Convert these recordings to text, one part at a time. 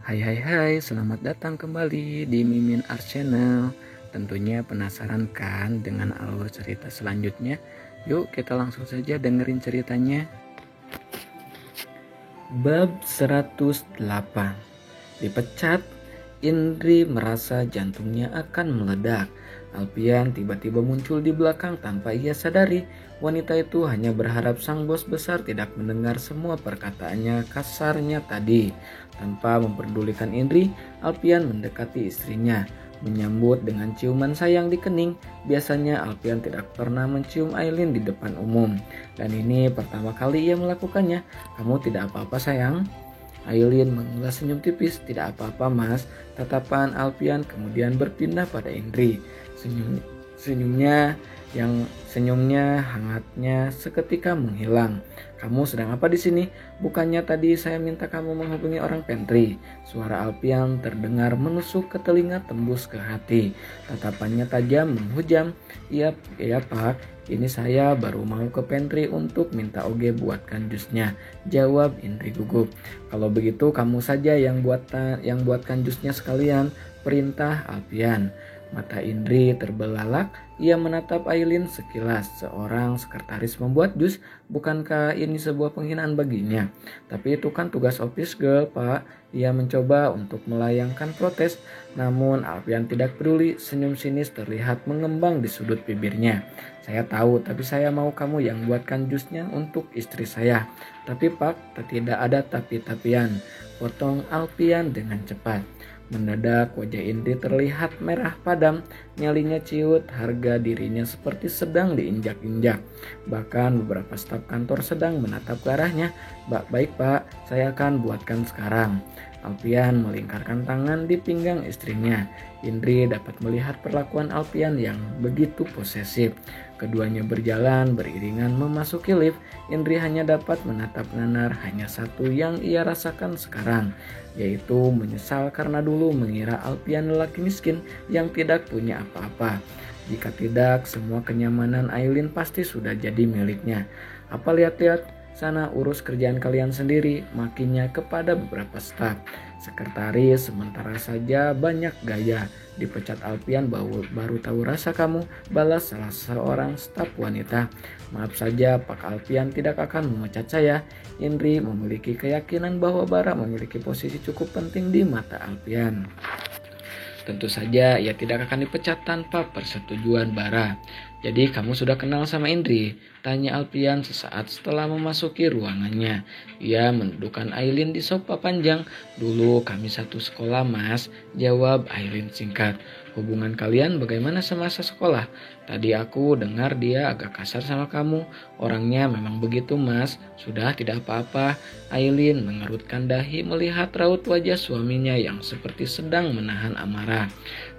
Hai, selamat datang kembali di Mimin Art Channel. Tentunya penasaran kan dengan alur cerita selanjutnya? Yuk kita langsung saja dengerin ceritanya. Bab 108. Dipecat, Indri merasa jantungnya akan meledak. Alpian tiba-tiba muncul di belakang tanpa ia sadari. Wanita itu hanya berharap sang bos besar tidak mendengar semua perkataannya kasarnya tadi. Tanpa memperdulikan Indri, Alpian mendekati istrinya, menyambut dengan ciuman sayang di kening. Biasanya Alpian tidak pernah mencium Aileen di depan umum, dan ini pertama kali ia melakukannya. "Kamu tidak apa-apa sayang?" Aileen mengulas senyum tipis. "Tidak apa-apa mas." Tatapan Alpian kemudian berpindah pada Indri. Senyumnya hangatnya seketika menghilang. "Kamu sedang apa di sini? Bukannya tadi saya minta kamu menghubungi orang pantry?" Suara Alpian terdengar menusuk ke telinga tembus ke hati. Tatapannya tajam menghujam. Iya pak, ini saya baru mau ke pantry untuk minta Oge buatkan jusnya," jawab Indri gugup. "Kalau begitu kamu saja yang buatkan jusnya sekalian," perintah Alpian. Mata Indri terbelalak, ia menatap Aileen sekilas. Seorang sekretaris membuat jus, bukankah ini sebuah penghinaan baginya? "Tapi itu kan tugas office girl, Pak." Ia mencoba untuk melayangkan protes, namun Alpian tidak peduli. Senyum sinis terlihat mengembang di sudut bibirnya. "Saya tahu, tapi saya mau kamu yang buatkan jusnya untuk istri saya." "Tapi Pak, tidak ada tapi-tapian," potong Alpian dengan cepat. Mendadak wajah Indri terlihat merah padam, nyalinya ciut, harga dirinya seperti sedang diinjak-injak. Bahkan beberapa staf kantor sedang menatap ke arahnya. Baik pak, saya akan buatkan sekarang." Alpian melingkarkan tangan di pinggang istrinya. Indri dapat melihat perlakuan Alpian yang begitu posesif. Keduanya berjalan beriringan memasuki lift. Indri hanya dapat menatap nanar. Hanya satu yang ia rasakan sekarang, yaitu menyesal karena dulu mengira Alpian lelaki miskin yang tidak punya apa-apa. Jika tidak, semua kenyamanan Aileen pasti sudah jadi miliknya. "Apa lihat-lihat? Sana urus kerjaan kalian sendiri," makinya kepada beberapa staf. "Sekretaris sementara saja banyak gaya. Dipecat Alpian baru tahu rasa kamu," balas salah seorang staf wanita. "Maaf saja Pak Alpian tidak akan memecat saya." Indri memiliki keyakinan bahwa Bara memiliki posisi cukup penting di mata Alpian. Tentu saja ia tidak akan dipecat tanpa persetujuan Bara. "Jadi kamu sudah kenal sama Indri?" tanya Alpian sesaat setelah memasuki ruangannya. Ia mendudukkan Aileen di sofa panjang. "Dulu kami satu sekolah mas," jawab Aileen singkat. "Hubungan kalian bagaimana semasa sekolah? Tadi aku dengar dia agak kasar sama kamu." "Orangnya memang begitu mas, sudah tidak apa-apa." Aileen mengerutkan dahi melihat raut wajah suaminya yang seperti sedang menahan amarah.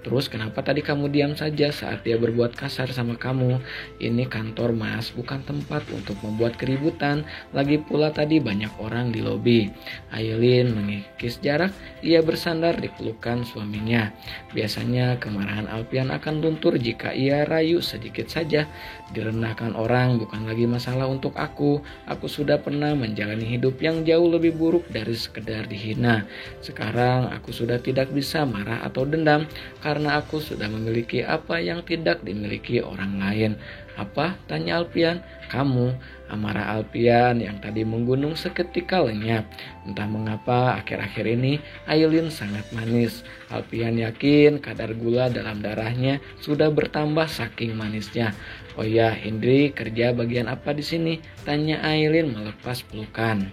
"Terus kenapa tadi kamu diam saja saat dia berbuat kasar sama kamu? Ini kantor mas, bukan tempat untuk membuat keributan. Lagi pula tadi banyak orang di lobi." Aileen mengikis jarak. Ia bersandar di pelukan suaminya. Biasanya kemarahan Alpian akan luntur jika ia rayu sedikit saja. "Direndahkan orang bukan lagi masalah untuk aku. Aku sudah pernah menjalani hidup yang jauh lebih buruk dari sekedar dihina. Sekarang aku sudah tidak bisa marah atau dendam karena aku sudah memiliki apa yang tidak dimiliki orang lain." "Apa?" tanya Alpian. "Kamu." Amarah Alpian yang tadi menggunung seketika lenyap. Entah mengapa akhir-akhir ini Aileen sangat manis. Alpian yakin kadar gula dalam darahnya sudah bertambah saking manisnya. "Oh ya, Indri kerja bagian apa di sini?" tanya Aileen melepas pelukan.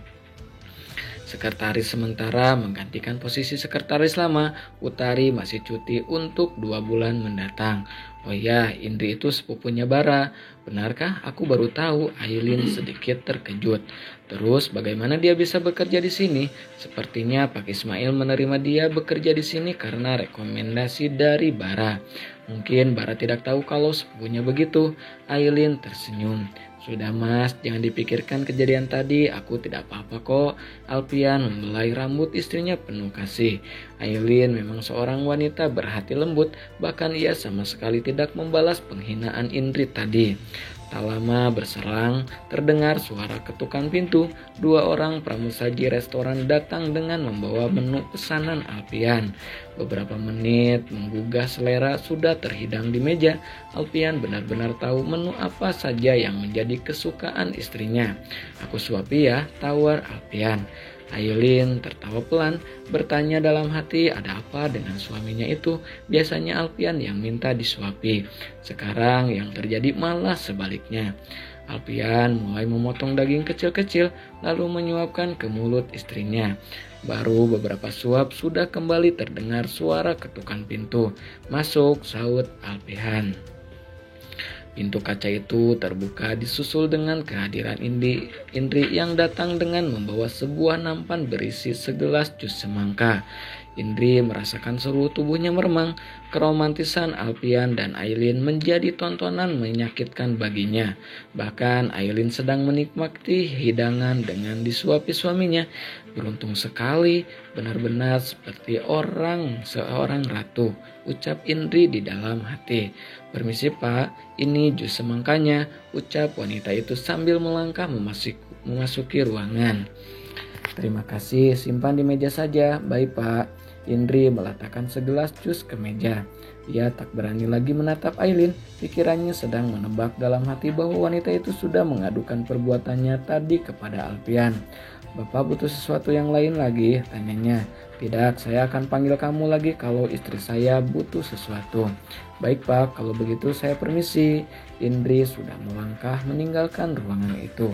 "Sekretaris sementara menggantikan posisi sekretaris lama. Utari masih cuti untuk 2 bulan mendatang." "Oh ya, Indri itu sepupunya Bara." "Benarkah? Aku baru tahu." Aileen sedikit terkejut. "Terus bagaimana dia bisa bekerja di sini?" "Sepertinya Pak Ismail menerima dia bekerja di sini karena rekomendasi dari Bara." "Mungkin Bara tidak tahu kalau sepupunya begitu." Aileen tersenyum. "Sudah mas, jangan dipikirkan kejadian tadi, aku tidak apa-apa kok." Alpian membelai rambut istrinya penuh kasih. Aileen memang seorang wanita berhati lembut, bahkan ia sama sekali tidak membalas penghinaan Indri tadi. Tak lama berserang, terdengar suara ketukan pintu. 2 orang pramusaji restoran datang dengan membawa menu pesanan Alpian. Beberapa menit menggugah selera sudah terhidang di meja. Alpian benar-benar tahu menu apa saja yang menjadi kesukaan istrinya. "Aku suapi ya," tawar Alpian. Aileen tertawa pelan, bertanya dalam hati ada apa dengan suaminya itu. Biasanya Alpian yang minta disuapi. Sekarang yang terjadi malah sebaliknya. Alpian mulai memotong daging kecil-kecil lalu menyuapkan ke mulut istrinya. Baru beberapa suap sudah kembali terdengar suara ketukan pintu. "Masuk," sahut Alpian. Pintu kaca itu terbuka disusul dengan kehadiran Indri yang datang dengan membawa sebuah nampan berisi segelas jus semangka. Indri merasakan seluruh tubuhnya meremang. Keromantisan Alpian dan Aileen menjadi tontonan menyakitkan baginya. Bahkan Aileen sedang menikmati hidangan dengan disuapi suaminya. "Beruntung sekali, benar-benar seperti seorang ratu," ucap Indri di dalam hati. "Permisi Pak, ini jus semangkanya," ucap wanita itu sambil melangkah memasuki ruangan. "Terima kasih, simpan di meja saja." "Baik Pak." Indri meletakkan segelas jus ke meja. Ia tak berani lagi menatap Aileen. Pikirannya sedang menebak dalam hati bahwa wanita itu sudah mengadukan perbuatannya tadi kepada Alpian. "Bapak butuh sesuatu yang lain lagi?" tanyanya. "Tidak, saya akan panggil kamu lagi kalau istri saya butuh sesuatu." "Baik Pak, kalau begitu saya permisi." Indri sudah melangkah meninggalkan ruangan itu.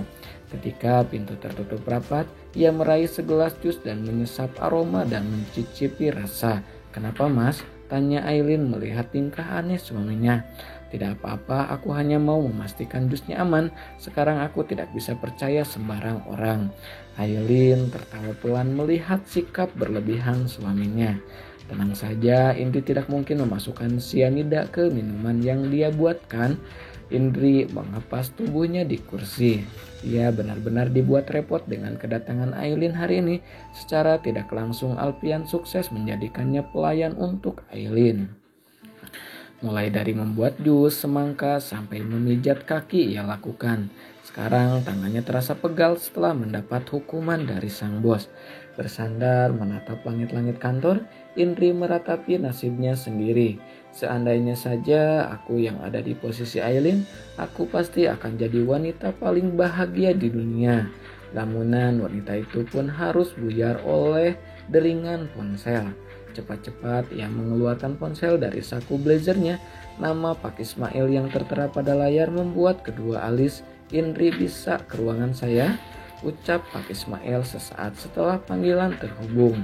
Ketika pintu tertutup rapat, ia meraih segelas jus dan menyesap aroma dan mencicipi rasa. "Kenapa Mas?" tanya Aileen melihat tingkah aneh suaminya. "Tidak apa-apa, aku hanya mau memastikan jusnya aman. Sekarang aku tidak bisa percaya sembarang orang." Aileen tertawa pelan melihat sikap berlebihan suaminya. "Tenang saja, Indri tidak mungkin memasukkan sianida ke minuman yang dia buatkan." Indri mengepas tubuhnya di kursi. Ia benar-benar dibuat repot dengan kedatangan Aileen hari ini. Secara tidak langsung Alpian sukses menjadikannya pelayan untuk Aileen. Mulai dari membuat jus semangka sampai memijat kaki ia lakukan. Sekarang tangannya terasa pegal setelah mendapat hukuman dari sang bos. Bersandar menatap langit-langit kantor, Indri meratapi nasibnya sendiri. "Seandainya saja aku yang ada di posisi Aileen, aku pasti akan jadi wanita paling bahagia di dunia." Lamunan wanita itu pun harus buyar oleh deringan ponsel. Cepat-cepat ia mengeluarkan ponsel dari saku blazernya. Nama Pak Ismail yang tertera pada layar membuat kedua alis Indri. "Bisa ke ruangan saya?" ucap Pak Ismail sesaat setelah panggilan terhubung.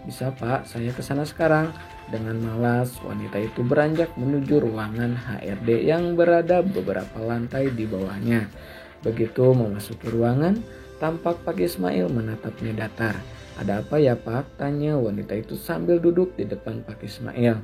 "Bisa Pak, saya kesana sekarang." Dengan malas, wanita itu beranjak menuju ruangan HRD yang berada beberapa lantai di bawahnya. Begitu memasuki ruangan, tampak Pak Ismail menatapnya datar. "Ada apa ya Pak?" tanya wanita itu sambil duduk di depan Pak Ismail.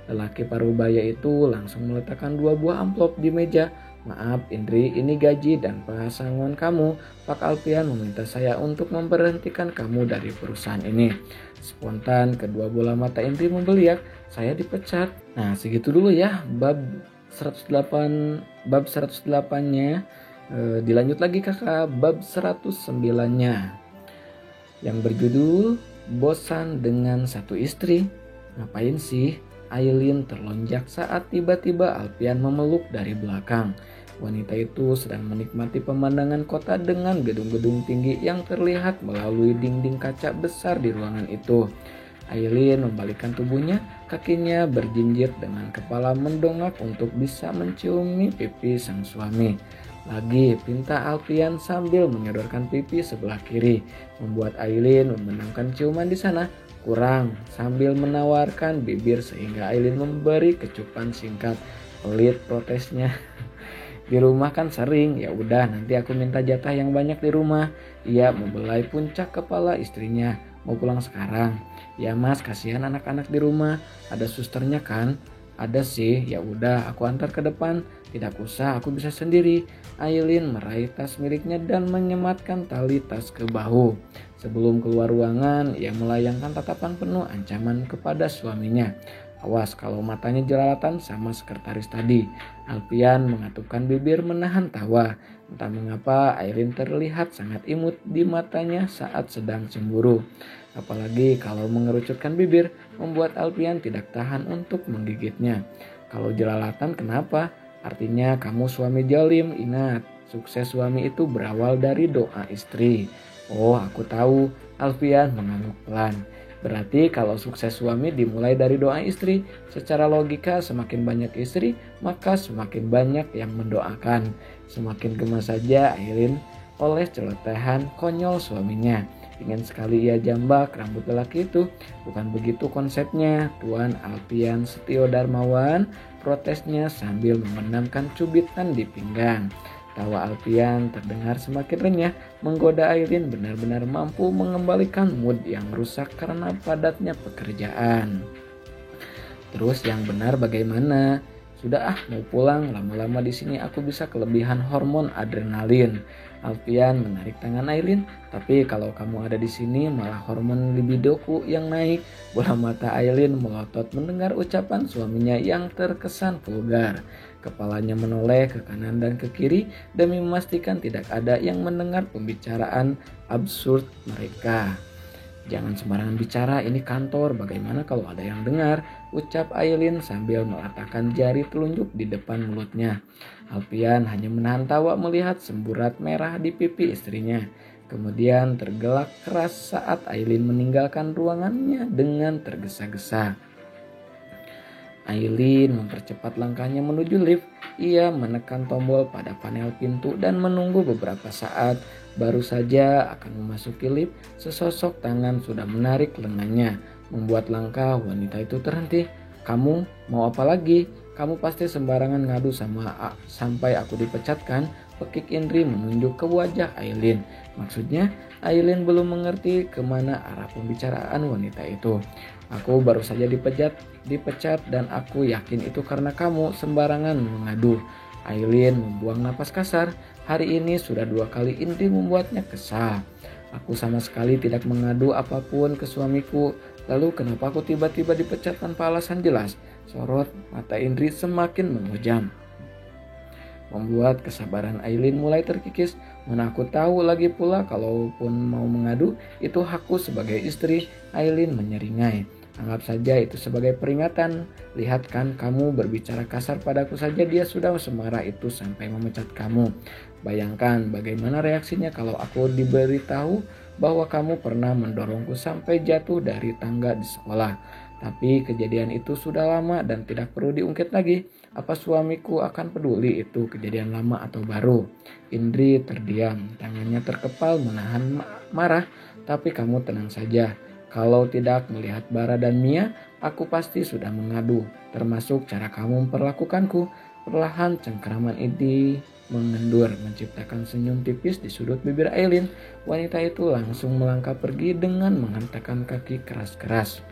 Lelaki parubaya itu langsung meletakkan 2 buah amplop di meja. "Maaf Indri, ini gaji dan pesangon kamu. Pak Alpian meminta saya untuk memberhentikan kamu dari perusahaan ini." Spontan kedua bola mata Indri membeliak. "Saya dipecat." Nah segitu dulu ya bab 108-nya. Dilanjut lagi kakak bab 109-nya yang berjudul "Bosan dengan Satu Istri." "Ngapain sih?" Aileen terlonjak saat tiba-tiba Alpian memeluk dari belakang. Wanita itu sedang menikmati pemandangan kota dengan gedung-gedung tinggi yang terlihat melalui dinding kaca besar di ruangan itu. Aileen membalikkan tubuhnya, kakinya berjinjit dengan kepala mendongak untuk bisa menciumi pipi sang suami. "Lagi," pinta Alpian sambil menyodorkan pipi sebelah kiri, membuat Aileen membenamkan ciuman di sana. "Kurang," sambil menawarkan bibir sehingga Aileen memberi kecupan singkat. Pelit protesnya. "Di rumah kan sering." "Ya udah, nanti aku minta jatah yang banyak di rumah." Ia membelai puncak kepala istrinya. "Mau pulang sekarang?" "Ya Mas, kasihan anak-anak di rumah." "Ada susternya kan?" "Ada sih." "Ya udah, aku antar ke depan." "Tidak usah, aku bisa sendiri." Aileen meraih tas miliknya dan menyematkan tali tas ke bahu. Sebelum keluar ruangan, ia melayangkan tatapan penuh ancaman kepada suaminya. Awas kalau matanya jelalatan sama sekretaris tadi. Alfian mengatupkan bibir menahan tawa. Entah mengapa Aileen terlihat sangat imut di matanya saat sedang cemburu. Apalagi kalau mengerucutkan bibir membuat Alfian tidak tahan untuk menggigitnya. Kalau jelalatan kenapa? Artinya kamu suami jalim. Ingat, sukses suami itu berawal dari doa istri. Oh, aku tahu. Alfian mengangguk pelan. Berarti kalau sukses suami dimulai dari doa istri, secara logika semakin banyak istri, maka semakin banyak yang mendoakan. Semakin gemas saja Aileen oleh celotehan konyol suaminya. Ingin sekali ia jambak rambut lelaki itu. Bukan begitu konsepnya, Tuan Alfian Setio Darmawan, protesnya sambil memendamkan cubitan di pinggang. Tawa Alfian terdengar semakin renyah, menggoda Aileen benar-benar mampu mengembalikan mood yang rusak karena padatnya pekerjaan. Terus yang benar bagaimana? Sudah mau pulang, lama-lama di sini aku bisa kelebihan hormon adrenalin. Alfian menarik tangan Aileen, tapi kalau kamu ada di sini malah hormon libidoku yang naik. Bola mata Aileen melotot mendengar ucapan suaminya yang terkesan vulgar. Kepalanya menoleh ke kanan dan ke kiri demi memastikan tidak ada yang mendengar pembicaraan absurd mereka. Jangan sembarangan bicara, ini kantor, bagaimana kalau ada yang dengar? Ucap Aileen sambil meletakkan jari telunjuk di depan mulutnya. Alfian hanya menahan tawa melihat semburat merah di pipi istrinya. Kemudian tergelak keras saat Aileen meninggalkan ruangannya dengan tergesa-gesa. Aileen mempercepat langkahnya menuju lift. Ia menekan tombol pada panel pintu dan menunggu beberapa saat. Baru saja akan memasuki lift, sesosok tangan sudah menarik lengannya, membuat langkah wanita itu terhenti. Kamu mau apa lagi? Kamu pasti sembarangan ngadu sampai aku dipecatkan. Pekik Indri menunjuk ke wajah Aileen. Maksudnya Aileen belum mengerti kemana arah pembicaraan wanita itu. Aku baru saja dipecat dan aku yakin itu karena kamu sembarangan mengadu. Aileen membuang napas kasar. Hari ini sudah 2 kali Indri membuatnya kesal. Aku sama sekali tidak mengadu apapun ke suamiku. Lalu kenapa aku tiba-tiba dipecat tanpa alasan jelas? Sorot mata Indri semakin menghujam, membuat kesabaran Aileen mulai terkikis. Mana aku tahu lagi pula kalaupun mau mengadu itu hakku sebagai istri. Aileen menyeringai. Anggap saja itu sebagai peringatan. Lihat kan kamu berbicara kasar padaku saja dia sudah semarah itu sampai memecat kamu. Bayangkan bagaimana reaksinya kalau aku diberitahu bahwa kamu pernah mendorongku sampai jatuh dari tangga di sekolah. Tapi kejadian itu sudah lama dan tidak perlu diungkit lagi. Apa suamiku akan peduli itu kejadian lama atau baru? Indri terdiam, tangannya terkepal menahan marah. Tapi kamu tenang saja. Kalau tidak melihat Bara dan Mia, aku pasti sudah mengadu, termasuk cara kamu memperlakukanku. Perlahan cengkeraman Indri mengendur, menciptakan senyum tipis di sudut bibir Aileen. Wanita itu langsung melangkah pergi dengan menghentakkan kaki keras-keras.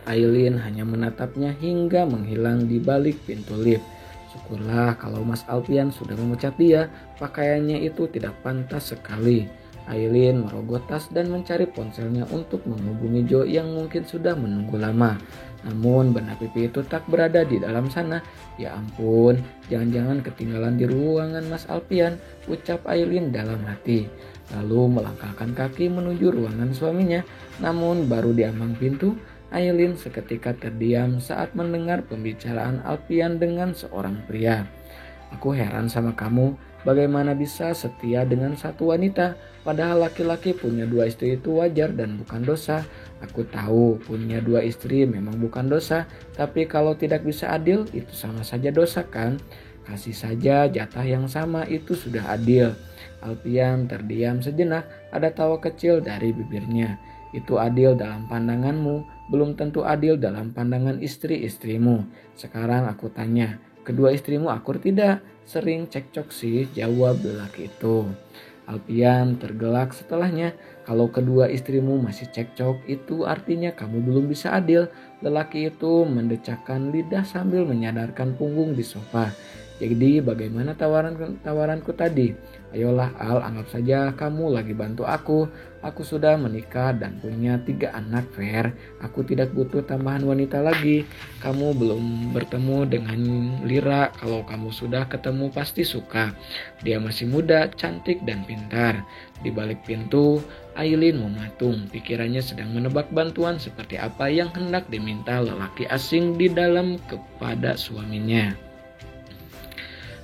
Aileen hanya menatapnya hingga menghilang di balik pintu lift. Syukurlah kalau Mas Alfian sudah memecat dia, pakaiannya itu tidak pantas sekali. Aileen merogoh tas dan mencari ponselnya untuk menghubungi Joe yang mungkin sudah menunggu lama. Namun benar pipi itu tak berada di dalam sana. Ya ampun, jangan-jangan ketinggalan di ruangan Mas Alfian, ucap Aileen dalam hati. Lalu melangkahkan kaki menuju ruangan suaminya. Namun baru di ambang pintu, Aileen seketika terdiam saat mendengar pembicaraan Alfian dengan seorang pria. Aku heran sama kamu, bagaimana bisa setia dengan satu wanita, padahal laki-laki punya 2 istri itu wajar dan bukan dosa. Aku tahu punya 2 istri memang bukan dosa, tapi kalau tidak bisa adil itu sama saja dosa kan? Kasih saja jatah yang sama itu sudah adil. Alfian terdiam sejenak, ada tawa kecil dari bibirnya. Itu adil dalam pandanganmu, belum tentu adil dalam pandangan istri-istrimu. Sekarang aku tanya, kedua istrimu akur tidak? Sering cekcok sih, jawab lelaki itu. Alfian tergelak setelahnya. Kalau kedua istrimu masih cekcok, itu artinya kamu belum bisa adil. Lelaki itu mendecakkan lidah sambil menyadarkan punggung di sofa. Jadi bagaimana tawaranku tadi? Ayolah Al, anggap saja kamu lagi bantu aku. Aku sudah menikah dan punya 3 anak, Fer. Aku tidak butuh tambahan wanita lagi. Kamu belum bertemu dengan Lira. Kalau kamu sudah ketemu pasti suka. Dia masih muda, cantik, dan pintar. Di balik pintu, Aileen mematung. Pikirannya sedang menebak bantuan seperti apa yang hendak diminta lelaki asing di dalam kepada suaminya.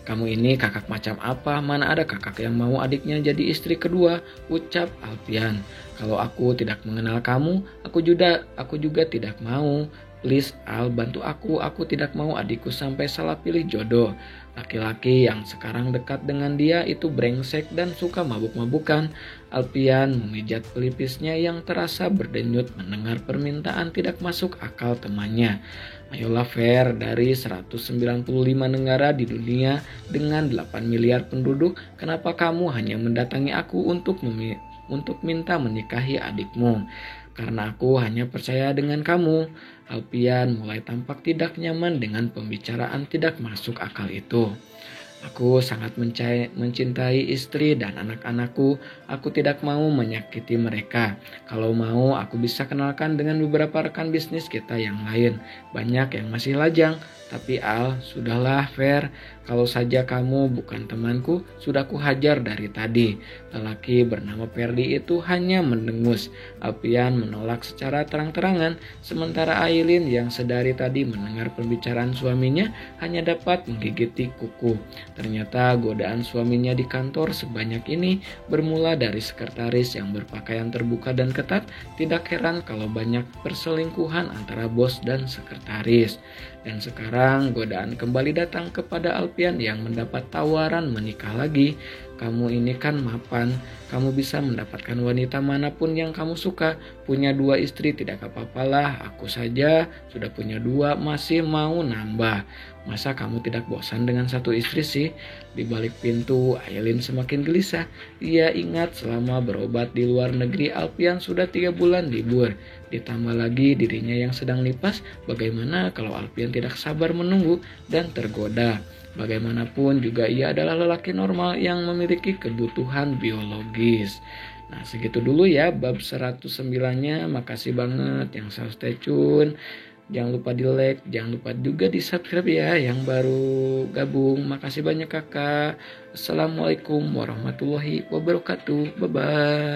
Kamu ini kakak macam apa? Mana ada kakak yang mau adiknya jadi istri kedua? Ucap Alpian. Kalau aku tidak mengenal kamu, aku juga tidak mau. Please Al, bantu aku tidak mau adikku sampai salah pilih jodoh. Laki-laki yang sekarang dekat dengan dia itu brengsek dan suka mabuk-mabukan. Alpian memijat pelipisnya yang terasa berdenyut mendengar permintaan tidak masuk akal temannya. Ayolah Fer, dari 195 negara di dunia dengan 8 miliar penduduk, kenapa kamu hanya mendatangi aku untuk minta menikahi adikmu? Karena aku hanya percaya dengan kamu. Alpian mulai tampak tidak nyaman dengan pembicaraan tidak masuk akal itu. Aku sangat mencintai istri dan anak-anakku. Aku tidak mau menyakiti mereka. Kalau mau, aku bisa kenalkan dengan beberapa rekan bisnis kita yang lain. Banyak yang masih lajang. Tapi Al, sudahlah Fer. Kalau saja kamu bukan temanku, sudah kuhajar dari tadi. Lelaki bernama Ferdi itu hanya mendengus. Alpian menolak secara terang-terangan. Sementara Aileen yang sedari tadi mendengar pembicaraan suaminya hanya dapat menggigiti kuku. Ternyata godaan suaminya di kantor sebanyak ini bermula dari sekretaris yang berpakaian terbuka dan ketat. Tidak heran kalau banyak perselingkuhan antara bos dan sekretaris. Dan sekarang godaan kembali datang kepada Alpian yang mendapat tawaran menikah lagi. Kamu ini kan mapan, kamu bisa mendapatkan wanita manapun yang kamu suka. Punya 2 istri tidak apa-apalah, aku saja sudah punya 2 masih mau nambah. Masa kamu tidak bosan dengan 1 istri sih? Di balik pintu, Aileen semakin gelisah. Ia ingat selama berobat di luar negeri Alpian sudah 3 bulan libur. Ditambah lagi dirinya yang sedang nipas, bagaimana kalau Alpian tidak sabar menunggu dan tergoda? Bagaimanapun juga ia adalah lelaki normal yang memiliki kebutuhan biologis. Nah segitu dulu ya bab 109-nya. Makasih banget yang selalu stay tune. Jangan lupa di like, jangan lupa juga di subscribe ya yang baru gabung. Makasih banyak kakak. Assalamualaikum warahmatullahi wabarakatuh. Bye bye.